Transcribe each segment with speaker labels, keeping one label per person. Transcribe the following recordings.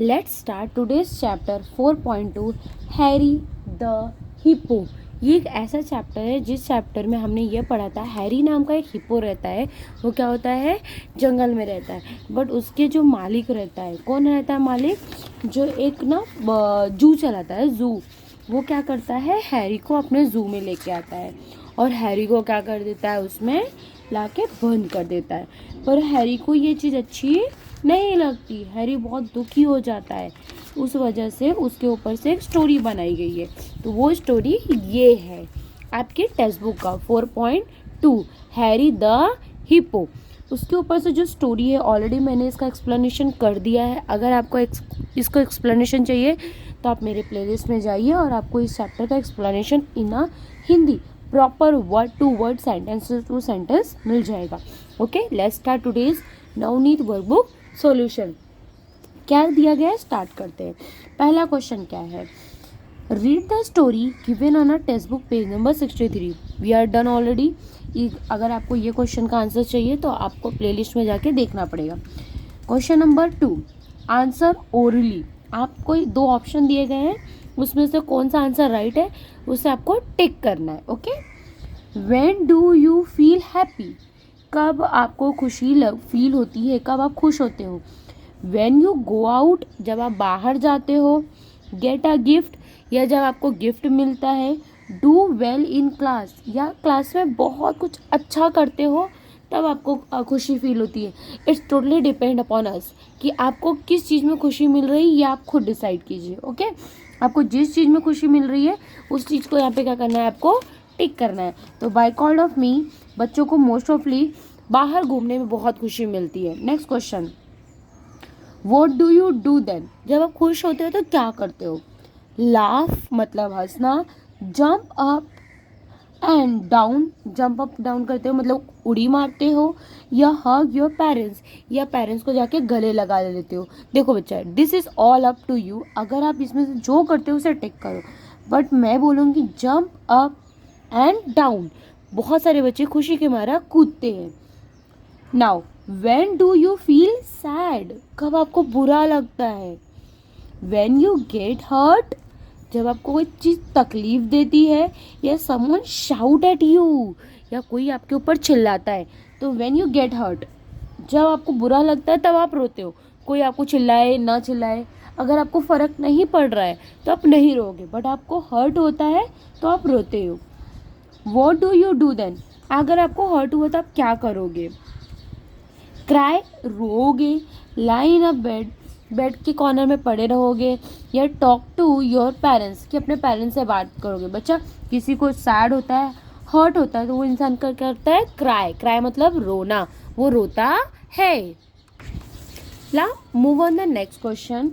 Speaker 1: Let's start today's chapter 4.2 Harry the hippo. ये एक ऐसा चैप्टर है जिस चैप्टर में हमने ये पढ़ा था हैरी नाम का एक हिप्पो रहता है। वो क्या होता है, जंगल में रहता है। बट उसके जो मालिक रहता है, कौन रहता है मालिक, जो एक ना जू चलाता है, जू। वो क्या करता है, हैरी को अपने जू में लेके आता है और हैरी को क्या कर देता है, उसमें लाके बंद कर देता है। पर हैरी को ये चीज़ अच्छी नहीं लगती। हैरी बहुत दुखी हो जाता है। उस वजह से उसके ऊपर से एक स्टोरी बनाई गई है। तो वो स्टोरी ये है आपके टेक्स्ट बुक का 4.2 हैरी द हिप्पो। उसके ऊपर से जो स्टोरी है ऑलरेडी मैंने इसका एक्सप्लेनेशन कर दिया है। अगर आपको इसका एक्सप्लेनेशन चाहिए तो आप मेरे प्लेलिस्ट में जाइए और आपको इस चैप्टर का explanation in Hindi proper word to word sentence to sentence मिल जाएगा। Okay, let's start today's Navneet workbook solution. क्या दिया गया है, स्टार्ट करते हैं। पहला क्वेश्चन क्या है, read the story given on a text book page number 63। We are done already. अगर आपको ये क्वेश्चन का आंसर चाहिए तो आपको प्लेलिस्ट में जाके देखना पड़ेगा। Question number 2, answer orally. आपको 2 ऑप्शन दिए गए हैं, उसमें से कौन सा आंसर राइट है उसे आपको टिक करना है। Okay, when do you feel happy, कब आपको खुशी फील होती है, कब आप खुश होते हो। व्हेन यू गो आउट, जब आप बाहर जाते हो। गेट अ गिफ्ट, या जब आपको गिफ्ट मिलता है। डू वेल इन क्लास, या क्लास में बहुत कुछ अच्छा करते हो तब आपको खुशी फील होती है। It's totally depend upon us कि आपको किस चीज़ में खुशी मिल रही है, ये आप खुद डिसाइड कीजिए। ओके, आपको जिस चीज़ में खुशी मिल रही है उस चीज़ को यहाँ पे क्या करना है, आपको टिक करना है। तो बाय कॉल्ड ऑफ मी, बच्चों को मोस्ट ऑफली बाहर घूमने में बहुत खुशी मिलती है। Next question, what do you do then, जब आप खुश होते हो तो क्या करते हो। लाफ मतलब हंसना। Jump up and down, jump up down करते हो मतलब उड़ी मारते हो। या हग योर पेरेंट्स, या पेरेंट्स को जाके गले लगा लेते हो। देखो बच्चा, this is all up to you. अगर आप इसमें से जो करते हो उसे टिक करो, बट मैं बोलूँगी जंप अप एंड डाउन। बहुत सारे बच्चे खुशी के मारा कूदते हैं। Now when do you feel sad, कब आपको बुरा लगता है। व्हेन यू गेट हर्ट, जब आपको कोई चीज़ तकलीफ देती है। या समवन शाउट एट यू, या कोई आपके ऊपर चिल्लाता है। तो व्हेन यू गेट हर्ट, जब आपको बुरा लगता है तब आप रोते हो। कोई आपको चिल्लाए ना चिल्लाए, अगर आपको फ़र्क नहीं पड़ रहा है तो आप नहीं रोगे, बट आपको हर्ट होता है तो आप रोते हो। What do you do then, अगर आपको हर्ट हुआ तो आप क्या करोगे। क्राई, रोगे। लाई इन अ बेड, बेड के कॉर्नर में पड़े रहोगे। या टॉक टू योर पेरेंट्स, कि अपने पेरेंट्स से बात करोगे। बच्चा, किसी को सैड होता है, हर्ट होता है तो वो इंसान क्या करता है, क्राई। क्राई मतलब रोना, वो रोता है। ला move on the next question,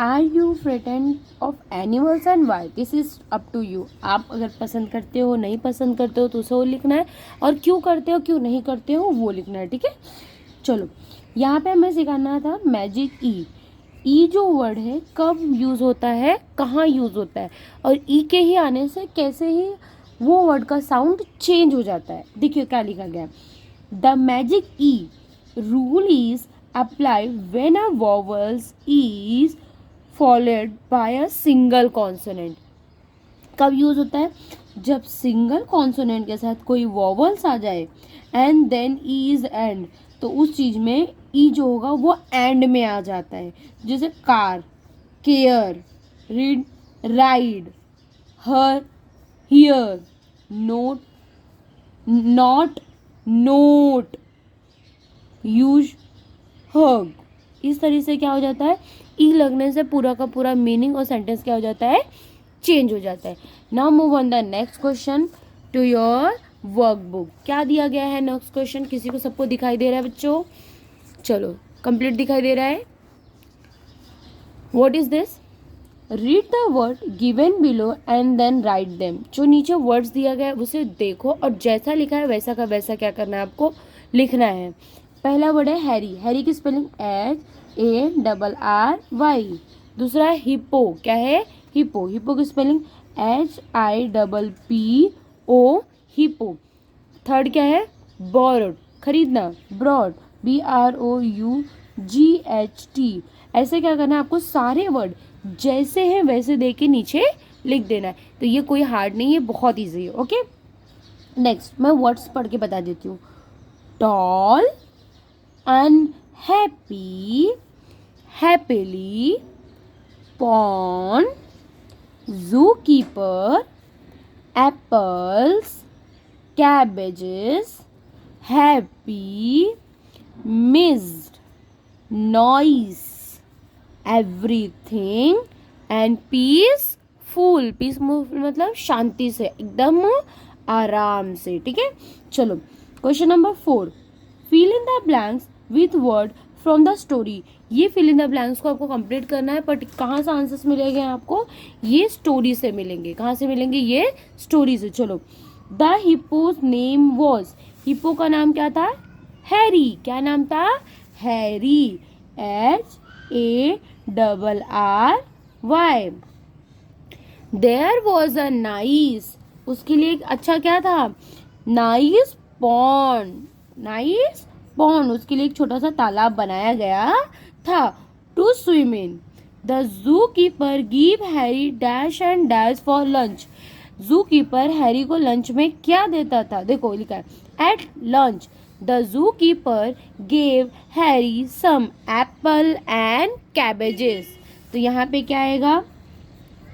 Speaker 1: are you frightened of animals and why, this is up to you. आप अगर पसंद करते हो नहीं पसंद करते हो तो उसे वो लिखना है, और क्यों करते हो क्यों नहीं करते हो वो लिखना है। ठीक है, चलो यहाँ पे हमें सिखाना था मैजिक ई। ई जो वर्ड है कब यूज़ होता है, कहाँ यूज़ होता है, और ई के ही आने से कैसे ही वो वर्ड का साउंड चेंज हो जाता है। देखिए क्या लिखा गया है, the magic E rule is apply when a vowels is followed by a single consonant. कब यूज़ होता है, जब सिंगल कॉन्सोनेंट के साथ कोई वॉवल्स आ जाए and then E is end, तो उस चीज़ में ई जो होगा वो एंड में आ जाता है। जैसे car, care, read, ride, her, here, note, not, note, use, hug. इस तरह से क्या हो जाता है, ई लगने से पूरा का पूरा मीनिंग और सेंटेंस क्या हो जाता है, चेंज हो जाता है। Now move on the next question to your workbook. क्या दिया गया है नेक्स्ट क्वेश्चन, किसी को सबको दिखाई दे रहा है बच्चों, चलो कंप्लीट दिखाई दे रहा है। What is this, read the word given below and then write them. जो नीचे वर्ड्स दिया गया है उसे देखो और जैसा लिखा है वैसा का वैसा क्या करना है, आपको लिखना है। पहला वर्ड है हैरी, हैरी की स्पेलिंग HARRY। दूसरा है हिप्पो, क्या है, हिप्पो, हिप्पो की स्पेलिंग HIPPO, हिप्पो। थर्ड क्या है, बोर्ड, खरीदना, ब्रॉड, BROUGHT। ऐसे क्या करना है आपको, सारे वर्ड जैसे हैं वैसे दे के नीचे लिख देना है। तो ये कोई हार्ड नहीं है, बहुत ईजी है। ओके, नेक्स्ट मैं वर्ड्स पढ़ के बता देती हूँ। Tall, unhappy, happily, pond, zookeeper, apples, cabbages, happy, missed, noise, everything and peaceful। Peaceful मतलब शांति से, एकदम आराम से। ठीक है, चलो question number 4, fill in the blanks with word from the story. ये फिल इन द ब्लैंक्स को आपको कंप्लीट करना है, बट कहाँ से आंसर्स मिलेंगे आपको, ये स्टोरी से मिलेंगे। कहाँ से मिलेंगे, ये स्टोरी से। चलो, the hippo's name was, hippo का नाम क्या था, हैरी। क्या नाम था, Harry, HARRY। There was a nice, उसके लिए एक अच्छा क्या था, नाइस पॉन्ड, नाइस पॉन्ड, उसके लिए एक छोटा सा तालाब बनाया गया था to swim in. The zoo keeper give Harry dash and dash for lunch. Zoo keeper Harry को लंच में क्या देता था, देखो लिखा है at lunch the zoo keeper gave Harry some apple and cabbages. तो यहाँ पे क्या आएगा,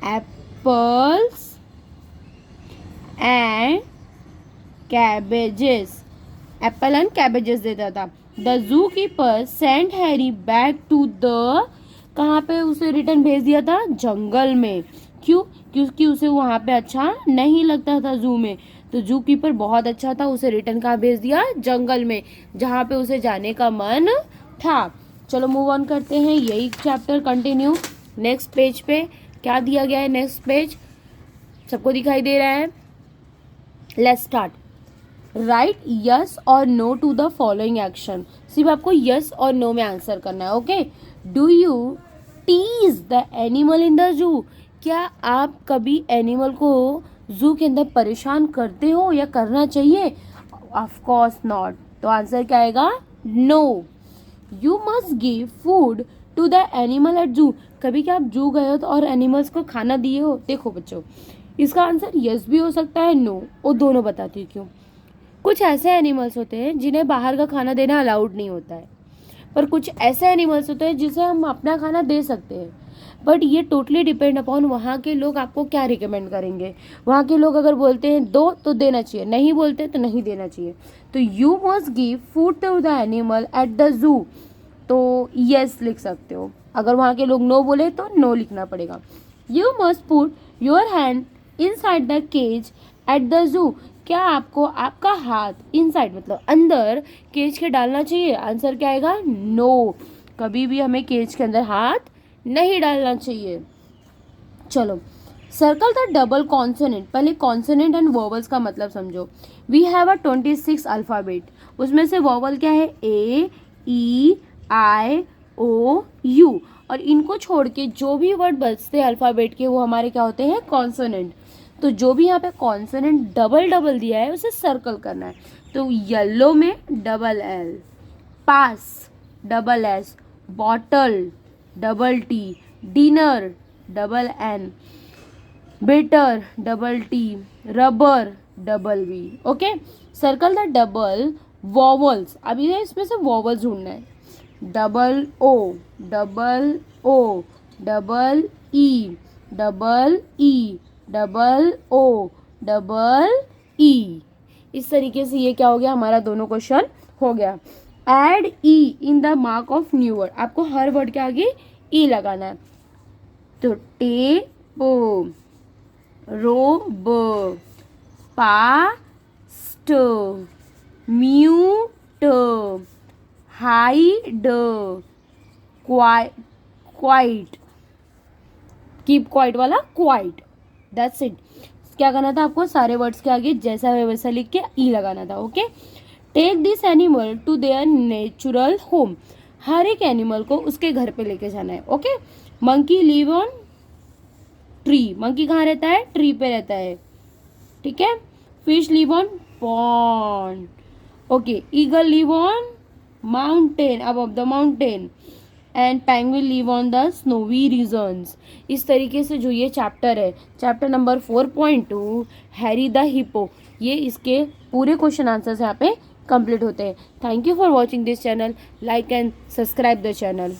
Speaker 1: apples and cabbages, apple and cabbages देता था। The zoo keeper sent Harry back to the, कहाँ पे उसे रिटर्न भेज दिया था, जंगल में। क्यों, क्योंकि उसे वहाँ पे अच्छा नहीं लगता था जू में। तो जू कीपर बहुत अच्छा था, उसे रिटर्न कहाँ भेज दिया, जंगल में, जहाँ पे उसे जाने का मन था। चलो मूव ऑन करते हैं, यही चैप्टर कंटिन्यू। नेक्स्ट पेज पे क्या दिया गया है, नेक्स्ट पेज सबको दिखाई दे रहा है। Let's start. राइट यस और no to the following action. सिर्फ आपको यस और नो में आंसर करना है। Okay, do you tease the animal in the zoo. क्या आप कभी एनिमल को जू के अंदर परेशान करते हो या करना चाहिए, ऑफ कोर्स नॉट। तो आंसर क्या आएगा, no. You must give food to the animal at zoo. कभी क्या आप जू गए हो तो और एनिमल्स को खाना दिए हो। देखो बच्चों, इसका आंसर यस भी हो सकता है, नो, और दोनों बताती हूँ क्यों। कुछ ऐसे एनिमल्स होते हैं जिन्हें बाहर का खाना देना अलाउड नहीं होता है, पर कुछ ऐसे एनिमल्स होते हैं जिसे हम अपना खाना दे सकते हैं। बट ये टोटली डिपेंड अपॉन वहाँ के लोग आपको क्या रिकमेंड करेंगे। वहाँ के लोग अगर बोलते हैं दो तो देना चाहिए, नहीं बोलते तो नहीं देना चाहिए। तो you must give food to the animal at the zoo, तो यस लिख सकते हो। अगर वहाँ के लोग नो बोले तो नो लिखना पड़ेगा। You must put your hand inside the cage at the zoo. क्या आपको आपका हाथ इनसाइड मतलब अंदर केज के डालना चाहिए, आंसर क्या आएगा, नो। कभी भी हमें केज के अंदर हाथ नहीं डालना चाहिए। चलो, सर्कल द डबल कॉन्सोनेंट। पहले कॉन्सोनेंट एंड वोवल्स का मतलब समझो। वी हैव अ 26 अल्फाबेट, उसमें से वोवल क्या है, ए, ई, आई, ओ, यू, और इनको छोड़ के जो भी वर्ड बचते हैं अल्फाबेट के वो हमारे क्या होते हैं, कॉन्सोनेंट। तो जो भी यहाँ पे कॉन्सोनेंट डबल डबल दिया है उसे सर्कल करना है। तो येलो में double L, pass double S, bottle double T, dinner double N, bitter double T, rubber double B. Okay, circle the double vowels. अभी इसमें से वॉवल्स ढूंढना है। Double O, double O, double E, double E, double O, double E. इस तरीके से ये क्या हो गया, हमारा दोनों क्वेश्चन हो गया। Add E in the mark of new word. आपको हर वर्ड के आगे ई लगाना है। तो टेप, रोब, past, mute, hide, quite, keep quiet वाला क्वाइट, दैट्स इट। क्या करना था आपको, सारे वर्ड्स के आगे जैसा है वैसा लिख के ई लगाना था। Okay, take this animal to their natural home. हर एक एनिमल को उसके घर पे लेके जाना है। Okay, monkey live on tree. Monkey कहाँ रहता है, ट्री पे रहता है। ठीक है, fish live on pond. Okay, eagle live on mountain, above the mountain. And penguin live on the snowy regions. इस तरीके से जो ये चैप्टर है, chapter number 4.2 Harry the hippo, ये इसके पूरे क्वेश्चन आंसर्स यहाँ पे कंप्लीट होते हैं। Thank you for watching this channel, like and subscribe the channel.